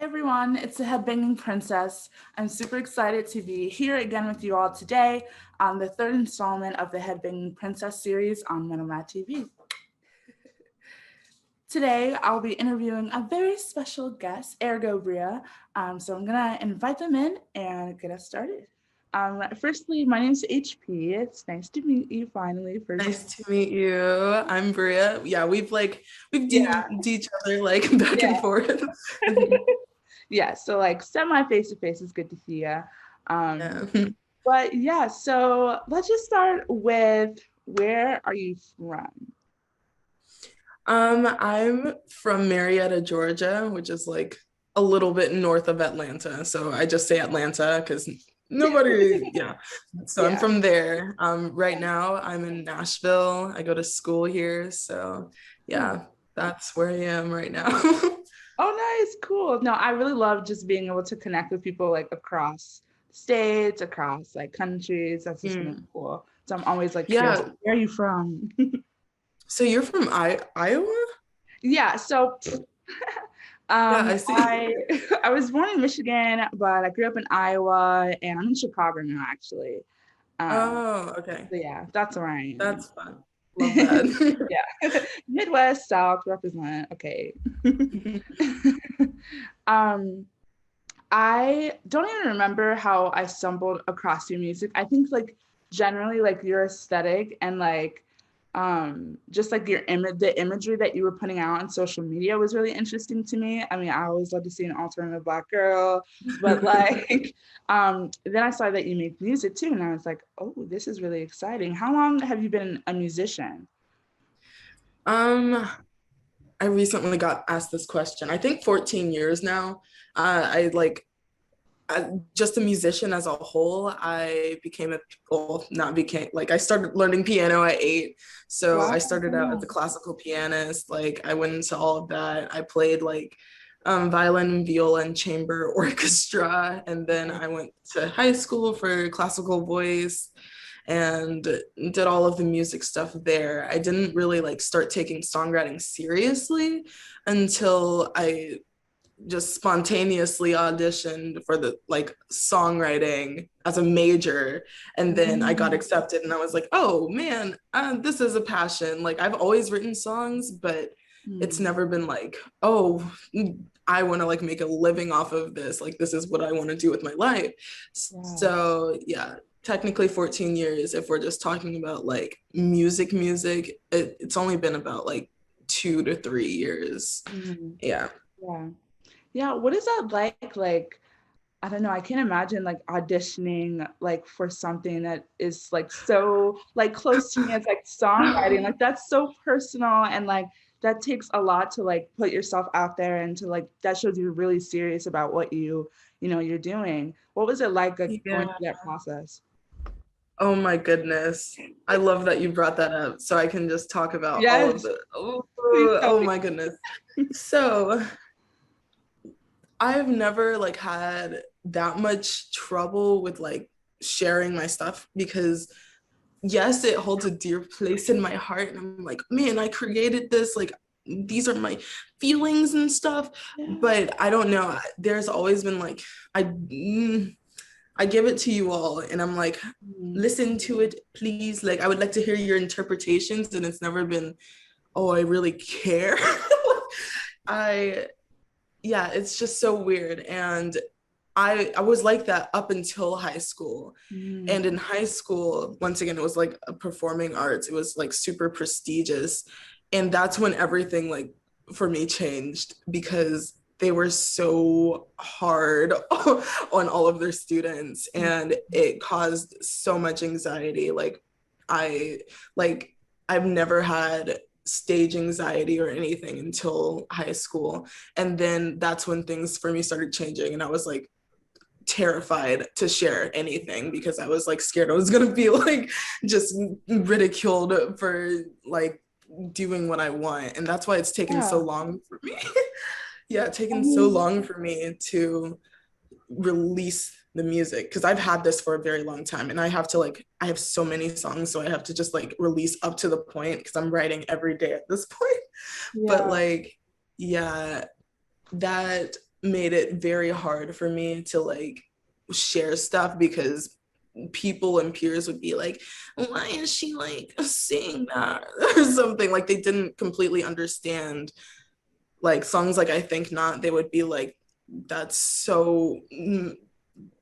Hey everyone, it's the Headbanging Princess. I'm super excited to be here again with you all today on the third installment of the Headbanging Princess series on MMTV. Today, I'll be interviewing a very special guest, Ergo Bria. So I'm gonna invite them in and get us started. Firstly, my name's HP. It's nice to meet you finally. Nice to meet you. I'm Bria. Yeah, we've Yeah, DM'd each other like back and yeah. forth. Yeah, so like semi face to face is good to see you. Yeah. But yeah, so let's just start with where are you from? I'm from Marietta, Georgia, which is like a little bit north of Atlanta. So I just say Atlanta because yeah. So I'm Yeah. from there. Right now I'm in Nashville. I go to school here. So Oh, yeah, that's where I am right now. nice, cool. No, I really love just being able to connect with people like across states, across like countries. That's just really Mm. cool. So I'm always like curious, Yeah. where are you from? So you're from Iowa? Yeah, so Yeah, I see. I I was born in Michigan, but I grew up in Iowa and I'm in Chicago now actually. Um, Oh, okay. so yeah, that's where I am. That's fun. Love that. Yeah. Midwest, South represent. Okay. um, I don't even remember how I stumbled across your music. I think like generally like your aesthetic and like just like your image, the imagery that you were putting out on social media was really interesting to me. I mean, I always love to see an alternative Black girl, but like then I saw that you make music too, and I was like, oh, this is really exciting. How long have you been a musician? Um, I recently got asked this question. I think 14 years now. Just a musician as a whole. I became a well, not became like I started learning piano at 8. So Wow. I started out as a classical pianist. Like I went into all of that. I played like violin, viola, and chamber orchestra, and then I went to high school for classical voice and did all of the music stuff there. I didn't really like start taking songwriting seriously until I just spontaneously auditioned for the like songwriting as a major, and then I got Mm. accepted and I was like, oh man, this is a passion. Like I've always written songs, but it's Mm. never been like, oh, I want to like make a living off of this, like this is what I want to do with my life. Yeah. So yeah, technically 14 years if we're just talking about like music. It's only been about like 2 to 3 years. Mm. Yeah. Yeah. Yeah. What is that like? Like, I don't know. I can't imagine like auditioning like for something that is like so like close to me as like songwriting. Like that's so personal and like that takes a lot to like put yourself out there and to like that shows you're really serious about what you're doing. What was it like going Yeah. through that process? Oh my goodness. I love that you brought that up so I can just talk about all of Yes, the oh, please tell oh me. my goodness. So I've never like had that much trouble with like sharing my stuff because yes, it holds a dear place in my heart. And I'm like, man, I created this. Like, these are my feelings and stuff. Yeah. But I don't know. There's always been like, I, I give it to you all, and I'm like, Mm. listen to it, please. Like, I would like to hear your interpretations. And it's never been, oh, I really care. I, yeah, it's just so weird. And I was like that up until high school. Mm. And in high school, once again, it was like a performing arts. It was like super prestigious. And that's when everything like for me changed because they were so hard on all of their students and it caused so much anxiety. I like I've never had stage anxiety or anything until high school. And then that's when things for me started changing and I was like terrified to share anything because I was like scared I was gonna be like just ridiculed for like doing what I want. And that's why it's taken so Yeah. long for me. Yeah, it's I taken so mean, long for me to release the music because I've had this for a very long time and I have so many songs so I have to just like release up to the point because I'm writing every day at this point. But yeah. like yeah, that made it very hard for me to like share stuff because people and peers would be like, why is she like saying that or something? Like they didn't completely understand like songs like I Think Not. They would be like, that's so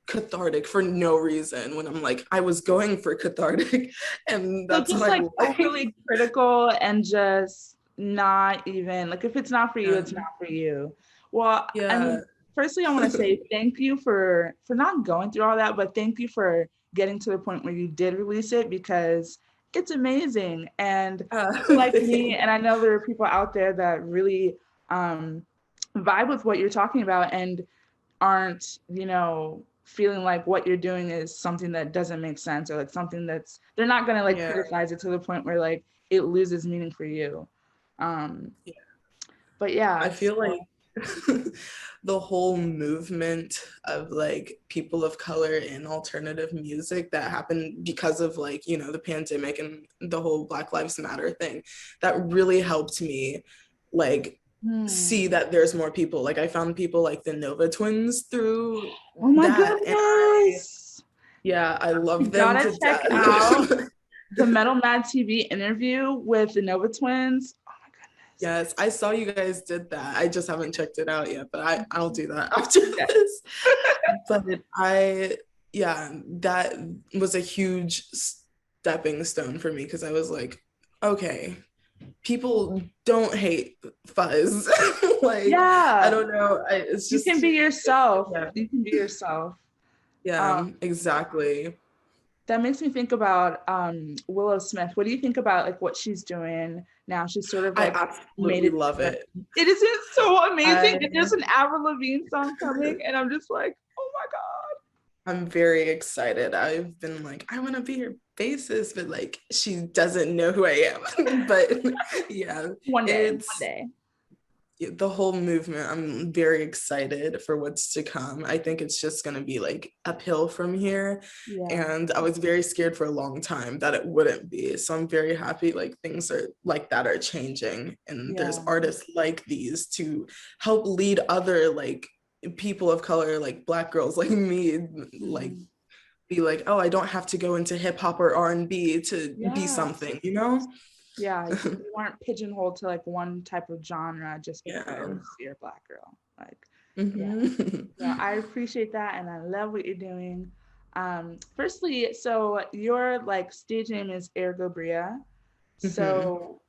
cathartic for no reason, when I'm like, I was going for cathartic and So that's just what I like like. overly critical and just not even like if it's not for you, Yeah. it's not for you. Well, I Yeah. mean, firstly, I want to say thank you for not going through all that, but thank you for getting to the point where you did release it because it's amazing. And people like me, and I know there are people out there that really vibe with what you're talking about and aren't, feeling like what you're doing is something that doesn't make sense or like something that's they're not gonna like Yeah. criticize it to the point where like it loses meaning for you. Um, Yeah. but yeah, I feel so, like the whole movement of like people of color in alternative music that happened because of like, the pandemic and the whole Black Lives Matter thing, that really helped me like see that there's more people. Like I found people like the Nova twins through oh my that. And goodness. yeah, I You love them gotta to check out death. the Metal Mad TV interview with the Nova Twins. Oh my goodness. Yes, I saw you guys did that. I just haven't checked it out yet, but I'll do that after Okay. this. But yeah, that was a huge stepping stone for me because I was like, okay, people don't hate fuzz. Like, I Yeah, don't know. It's you can just, be yourself. yeah, You can be yourself. yeah, Um, exactly. that makes me think about Willow Smith. What do you think about like what she's doing now? She's sort of I like made absolutely it. love it. It isn't so amazing. I And there's an Avril Lavigne song coming, and I'm just like, oh my I'm very excited. I've been like, I want to be your bassist, but like she doesn't know who I am. But yeah, one day, one it's day. the whole movement. I'm very excited for what's to come. I think it's just going to be like uphill from here. Yeah, And I was very scared for a long time that it wouldn't be. So I'm very happy like things are like that are changing. And there's yeah. artists like these to help lead other like people of color, like Black girls like me, like Mhm. be like, oh, I don't have to go into hip hop or R&B to be Yeah, something, you know? yeah. You aren't pigeonholed to like one type of genre just Yeah. because you're a Black girl. Like, yeah. Mhm. Yeah, I appreciate that and I love what you're doing. Firstly, so your like stage name is Ergo Bria. Mhm. So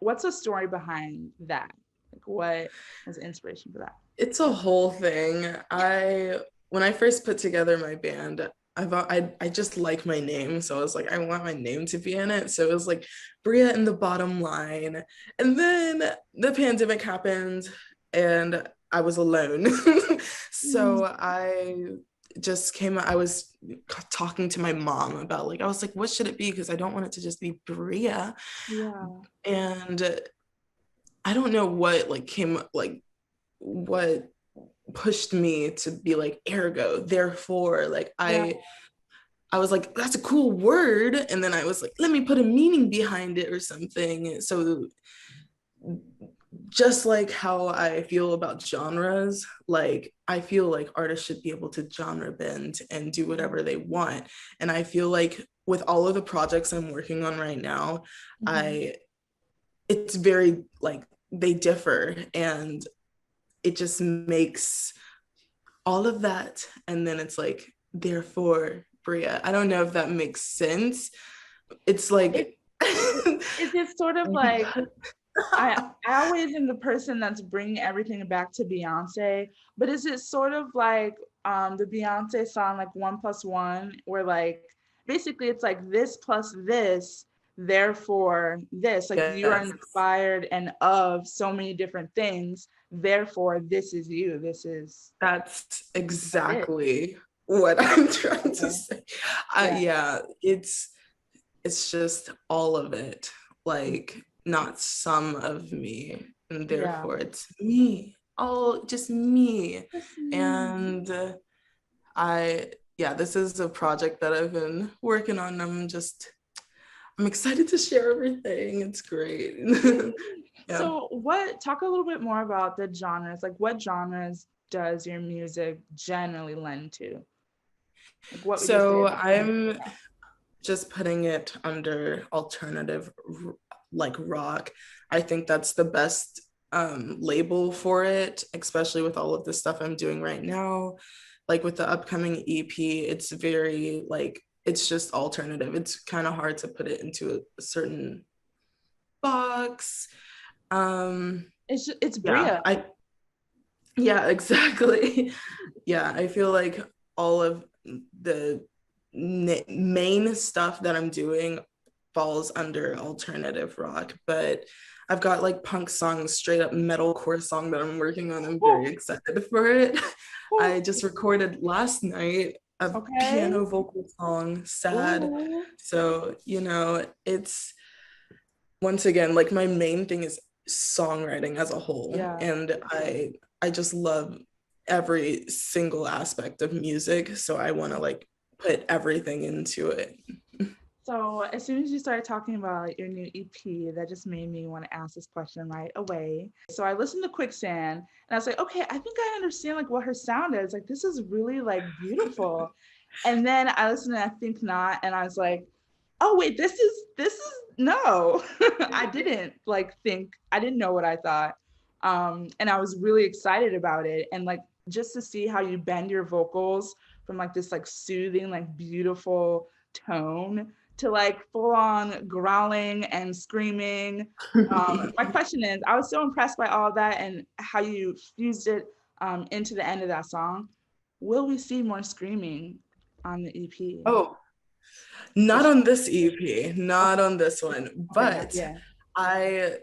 what's the story behind that? Like what was the inspiration for that? It's a whole thing. When I first put together my band, I thought I just like my name, so I was like, I want my name to be in it. So it was like Bria in the bottom line. And then the pandemic happened and I was alone. So Mm, I just came, I was talking to my mom about like, I was like, what should it be? Because I don't want it to just be Bria. yeah. And I don't know what like came like what pushed me to be like ergo, therefore, like Yeah. I was like, that's a cool word, and then I was like, let me put a meaning behind it or something. So just like how I feel about genres, like I feel like artists should be able to genre bend and do whatever they want. And I feel like with all of the projects I'm working on right now, Mhm. I it's very like they differ, and it just makes all of that, and then it's like therefore Bria. I don't know if that makes sense. It's It, like is it sort of like I always am the person that's bringing everything back to Beyonce, but is it sort of like the Beyonce song like 1+1 where like basically it's like this plus this, therefore this, like you are yes, inspired and of so many different things, therefore this is you, that's that's it. exactly what I'm trying to Okay. say. Yeah. Yeah, it's just all of it, like not some of me, and Yeah. therefore it's me, all just me. Just me. And I yeah, this is a project that I've been working on. I'm excited to share everything. It's great. Yeah. So talk a little bit more about the genres, like what genres does your music generally lend to? Like, what would you say? So I'm just putting it under alternative like rock. I think that's the best label for it, especially with all of the stuff I'm doing right now. Like with the upcoming EP, it's very like it's just alternative. It's kind of hard to put it into a certain box. It's Yeah, Bria. yeah, exactly. Yeah, I feel like all of the main stuff that I'm doing falls under alternative rock, but I've got like punk songs, straight up metalcore song that I'm working on. I'm very excited for it. I just recorded last night a Okay. piano vocal song, Sad. Ooh. So, it's once again like my main thing is songwriting as a whole, Yeah. and I just love every single aspect of music, so I want to like put everything into it. So as soon as you started talking about your new EP, that just made me want to ask this question right away. So I listened to Quicksand and I was like, okay, I think I understand like what her sound is. Like this is really like beautiful. And then I listened to I Think Not and I was like, oh wait, this is no. I didn't like think I didn't know what I thought. And I was really excited about it. And like just to see how you bend your vocals from like this like soothing, like beautiful tone to like full on growling and screaming. My question is, I was so impressed by all of that and how you fused it into the end of that song. Will we see more screaming on the EP? Oh, not on this EP, not on this one, Okay, not but yet. I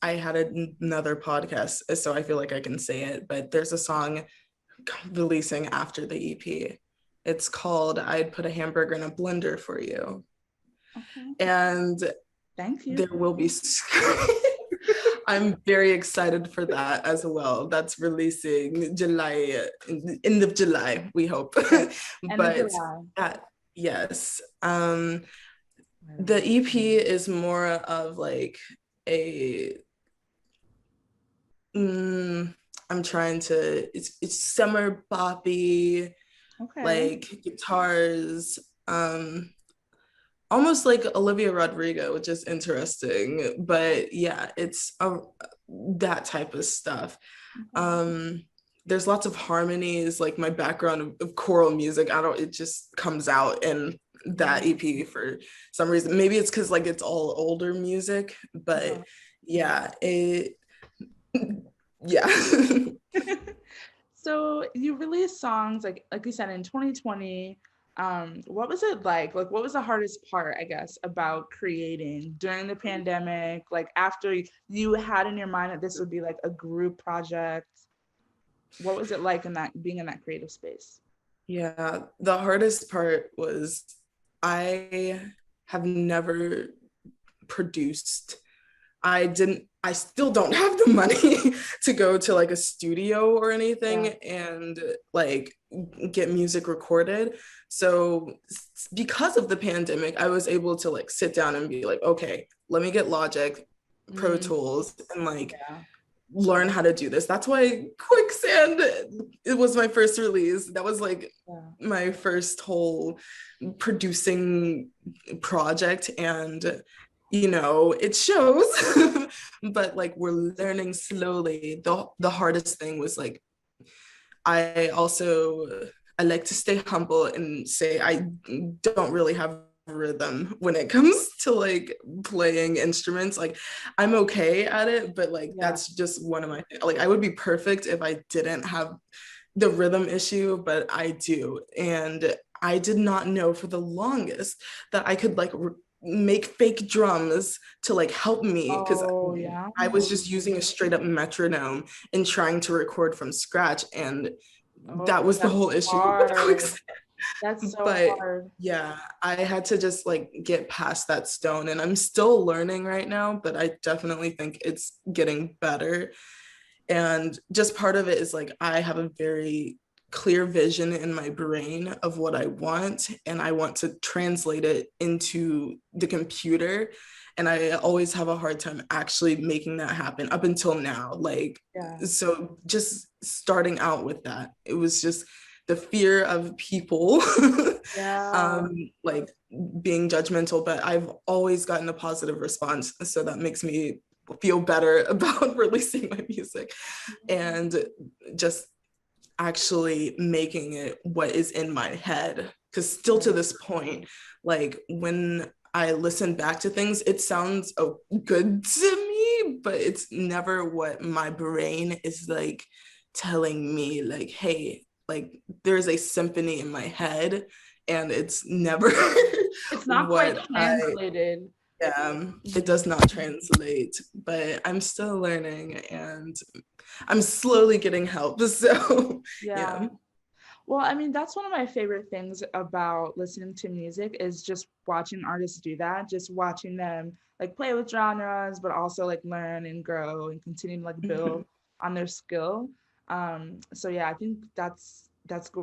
had another podcast, so I feel like I can say it, but there's a song releasing after the EP. It's called I'd Put a Hamburger in a Blender for You. Okay. And Thank you. there will be I'm very excited for that as well. That's releasing July, end of July, we hope. End of But July. yes. The EP is more of like a I'm trying to it's summer boppy, Okay. like guitars, almost like Olivia Rodrigo, which is interesting. But yeah, it's that type of stuff. Okay. Um, there's lots of harmonies, like my background of choral music. It just comes out in that EP for some reason. Maybe it's because like it's all older music, but yeah, yeah. So you released songs like you said in 2020. What was it like? Like what was the hardest part, I guess, about creating during the pandemic? Like after you had in your mind that this would be like a group project. What was it like in that being in that creative space? Yeah, the hardest part was I have never produced. I still don't have the money to go to like a studio or anything Yeah. and like get music recorded. So because of the pandemic, I was able to like sit down and be like, okay, let me get Logic, Pro Mm, Tools, and like yeah. learn how to do this. That's why Quicksand, it was my first release. That was like Yeah. my first whole producing project, and it shows. But like we're learning slowly. The hardest thing was like I like to stay humble and say I don't really have rhythm when it comes to like playing instruments. Like I'm okay at it, but like Yeah. that's just one of my like I would be perfect if I didn't have the rhythm issue, but I do. And I did not know for the longest that I could like make fake drums to like help me, because Oh yeah. I was just using a straight up metronome and trying to record from scratch, and that Oh, was the that's whole issue with hard. Quicksand. That's so But hard. yeah, I had to just like get past that stone, and I'm still learning right now, but I definitely think it's getting better. And just part of it is like I have a very clear vision in my brain of what I want, and I want to translate it into the computer. and I always have a hard time actually making that happen up until now. Like, so just starting out with that, it was just the fear of people like being judgmental, but I've always gotten a positive response, so that makes me feel better about releasing my music and just actually making it what is in my head. Because still to this point, like when I listen back to things, it sounds good to me, but it's never what my brain is like telling me, like, hey, like there's a symphony in my head, and it's never it's not quite translated. It does not translate, but I'm still learning and I'm slowly getting help. So yeah. Well, I mean, that's one of my favorite things about listening to music is just watching artists do that, just watching them like play with genres, but also like learn and grow and continue to like build on their skill. So yeah, I think that's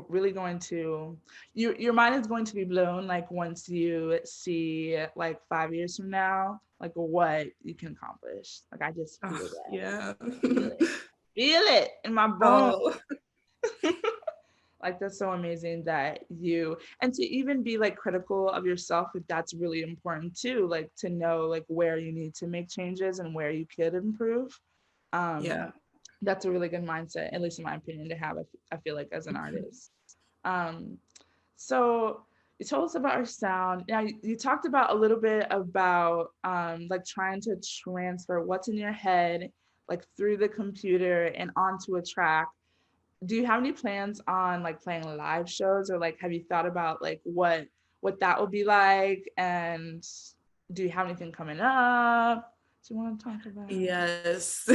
really going to, your mind is going to be blown like once you see like 5 years from now, like what you can accomplish. Like I just feel that. Yeah. Feel it in my bones. Like that's so amazing that you, and to even be like critical of yourself, that's really important too, like to know like where you need to make changes and where you could improve. That's a really good mindset, at least in my opinion, to have, I feel like, as an artist. So you told us about our sound. Now you talked about a little bit about like trying to transfer what's in your head like through the computer and onto a track. Do you have any plans on like playing live shows, or like have you thought about like what that will be like, and do you have anything coming up? Do you want to talk about? Yes.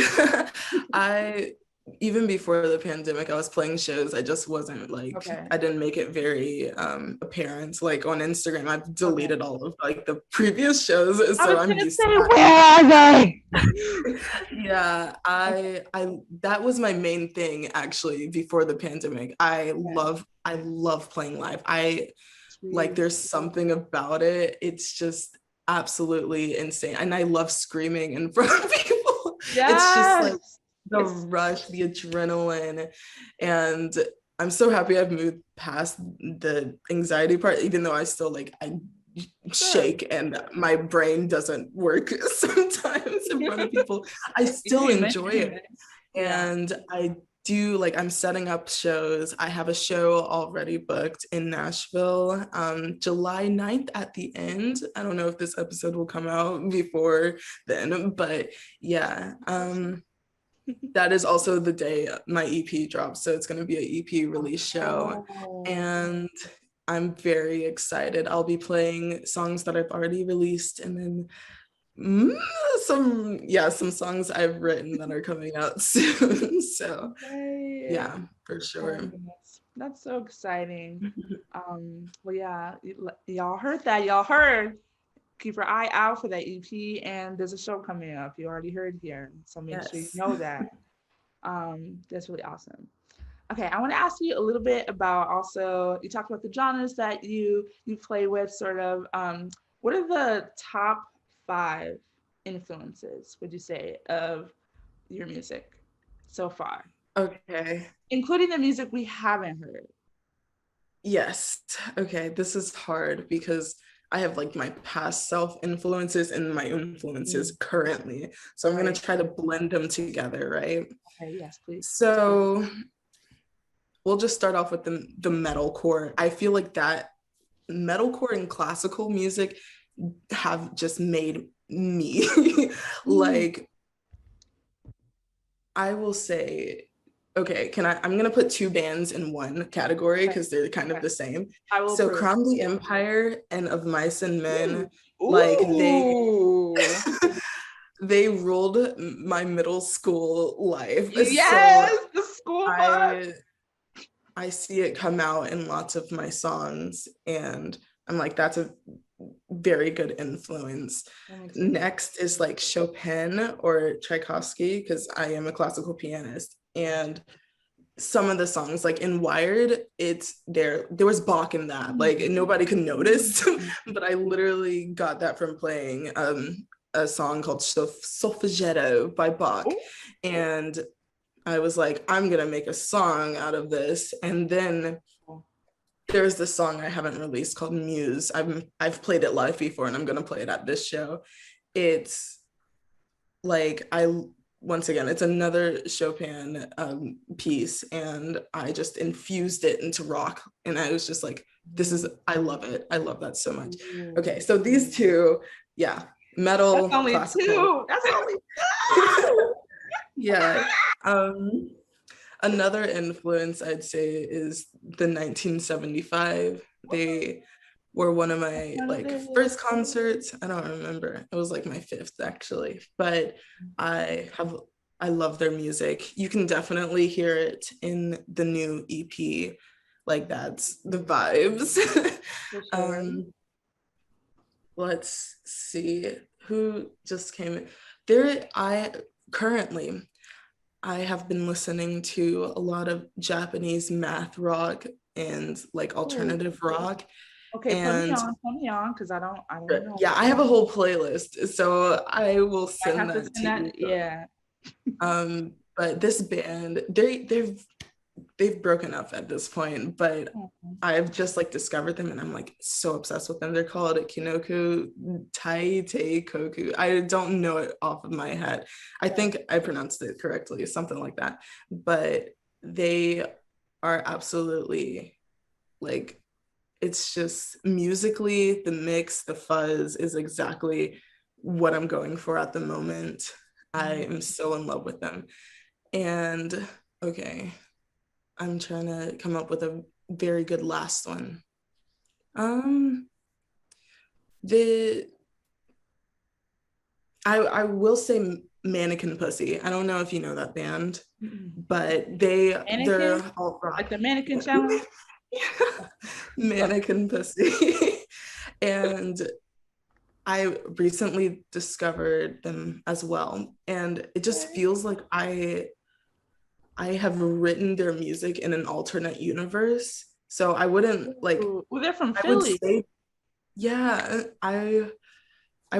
I even before the pandemic, I was playing shows. I just wasn't like, I didn't make it very apparent. Like on Instagram, I've deleted all of like the previous shows. So I'm used to that. Where are they? Yeah, I that was my main thing actually before the pandemic. I love playing live. Like there's something about it. It's just absolutely insane. And I love screaming in front of people. It's just like the rush, the adrenaline. And I'm so happy I've moved past the anxiety part, even though I still like, I shake and my brain doesn't work sometimes in front of people. I still enjoy it. And I do, like, I'm setting up shows. I have a show already booked in Nashville, July 9th at the end. I don't know if this episode will come out before then, but yeah. That is also the day my EP drops. So it's going to be an EP release show. And I'm very excited. I'll be playing songs that I've already released, and then some songs I've written that are coming out soon. So yeah, for sure. That's so exciting. Well, yeah, y'all heard that. Y'all heard. Keep your eye out for that EP, and there's a show coming up. You already heard here, so make sure you know that. That's really awesome. Okay, I want to ask you a little bit about also, you talked about the genres that you play with, sort of. What are the top 5 influences, would you say, of your music so far? Okay. Including the music we haven't heard. Yes. Okay, this is hard because I have like my past self influences and my influences currently. So I'm going to try to blend them together, right? Okay, yes, please. So we'll just start off with the metalcore. I feel like that metalcore and classical music have just made me like, I will say, okay, I'm gonna put 2 bands in one category because they're kind of the same. So Crown the Empire and Of Mice and Men, like they ruled my middle school life. Yes, so the school I see it come out in lots of my songs, and I'm like, that's a very good influence. Next is like Chopin or Tchaikovsky, because I am a classical pianist, and some of the songs, like in Wired, there was Bach in that, like nobody could notice, but I literally got that from playing a song called Solfeggetto by Bach. Oh, And I was like, I'm gonna make a song out of this. And then there's this song I haven't released called Muse. I've played it live before and I'm gonna play it at this show. It's like once again, it's another Chopin piece, and I just infused it into rock, and I was just like, I love it. I love that so much. Okay, so these two, yeah, metal, that's only classical. two. That's only two. Yeah. Another influence I'd say is the 1975. They were one of my like first concerts. I don't remember. It was like my fifth actually, but I love their music. You can definitely hear it in the new EP. Like that's the vibes. Sure. Let's see who just came in. There I have been listening to a lot of Japanese math rock and like alternative rock. Okay, and put me on, because I don't know. yeah, I have a whole playlist, so I will I send have to that send to that. you. Yeah. But this band, they've broken up at this point, but I've just like discovered them and I'm like so obsessed with them. They're called Kinoku Taite Koku. I don't know it off of my head. I think I pronounced it correctly, something like that. But they are absolutely like, it's just musically, the mix, the fuzz is exactly what I'm going for at the moment. I am so in love with them. And okay, I'm trying to come up with a very good last one. The I will say Mannequin Pussy. I don't know if you know that band, but they're alt rock. Like the Mannequin Challenge. Mannequin Pussy. And I recently discovered them as well, and it just feels like I have written their music in an alternate universe. So I wouldn't like. Well, they're from I would Philly. say, yeah, I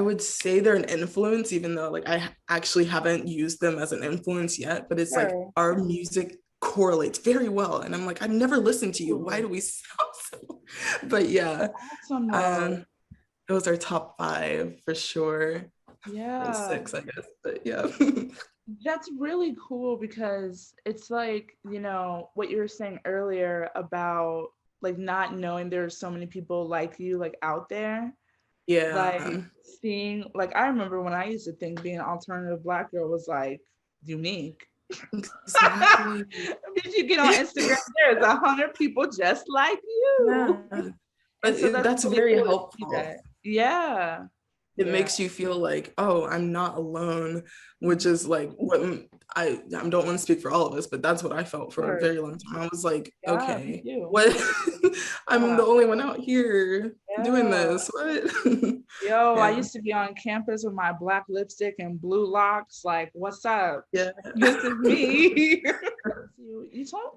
would say they're an influence, even though like I actually haven't used them as an influence yet. But it's like our music correlates very well, and I'm like, I've never listened to you. Why do we sound so? But yeah, Awesome. those are top 5 for sure. Yeah. 6, I guess. But yeah. That's really cool, because it's like, you know, what you were saying earlier about like not knowing there's so many people like you like out there. Yeah. Like seeing, like I remember when I used to think being an alternative Black girl was like unique. Exactly. Did you get on Instagram? There's 100 people just like you. Yeah. But So that's really very cool helpful. Yeah. It makes you feel like, oh, I'm not alone, which is like what I don't want to speak for all of us, but that's what I felt for a very long time. I was like, okay, what? I'm the only one out here doing this. What? Yo, I used to be on campus with my black lipstick and blue locks. Like, what's up? Yeah, this is me.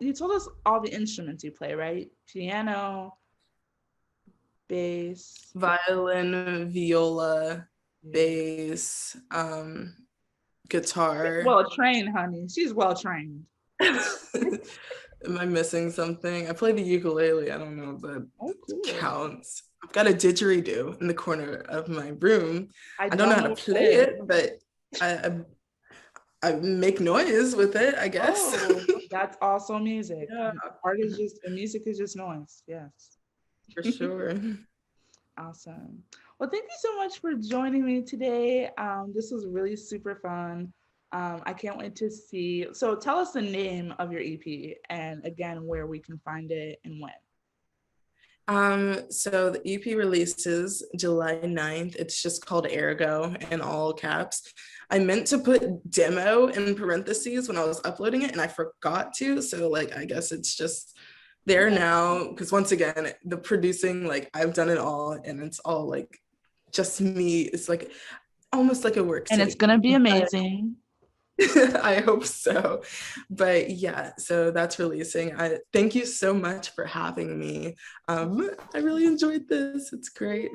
you told us all the instruments you play, right? Piano, bass, violin, viola, bass, guitar. Well trained, honey. She's well trained. Am I missing something? I play the ukulele. I don't know if that counts. I've got a didgeridoo in the corner of my room. I don't know how to play it, but I make noise with it, I guess. Oh, that's also music. Yeah. Music is just noise. Yes. For sure. Awesome. Well, thank you so much for joining me today. This was really super fun. I can't wait to see. So tell us the name of your EP and again, where we can find it and when. So the EP releases July 9th. It's just called Ergo in all caps. I meant to put demo in parentheses when I was uploading it and I forgot to. So like, I guess it's just there now, because once again, the producing, like I've done it all and it's all like just me. It's like almost like a work and it's gonna be amazing. I hope so. But yeah, so that's releasing. I thank you so much for having me. I really enjoyed this. It's great.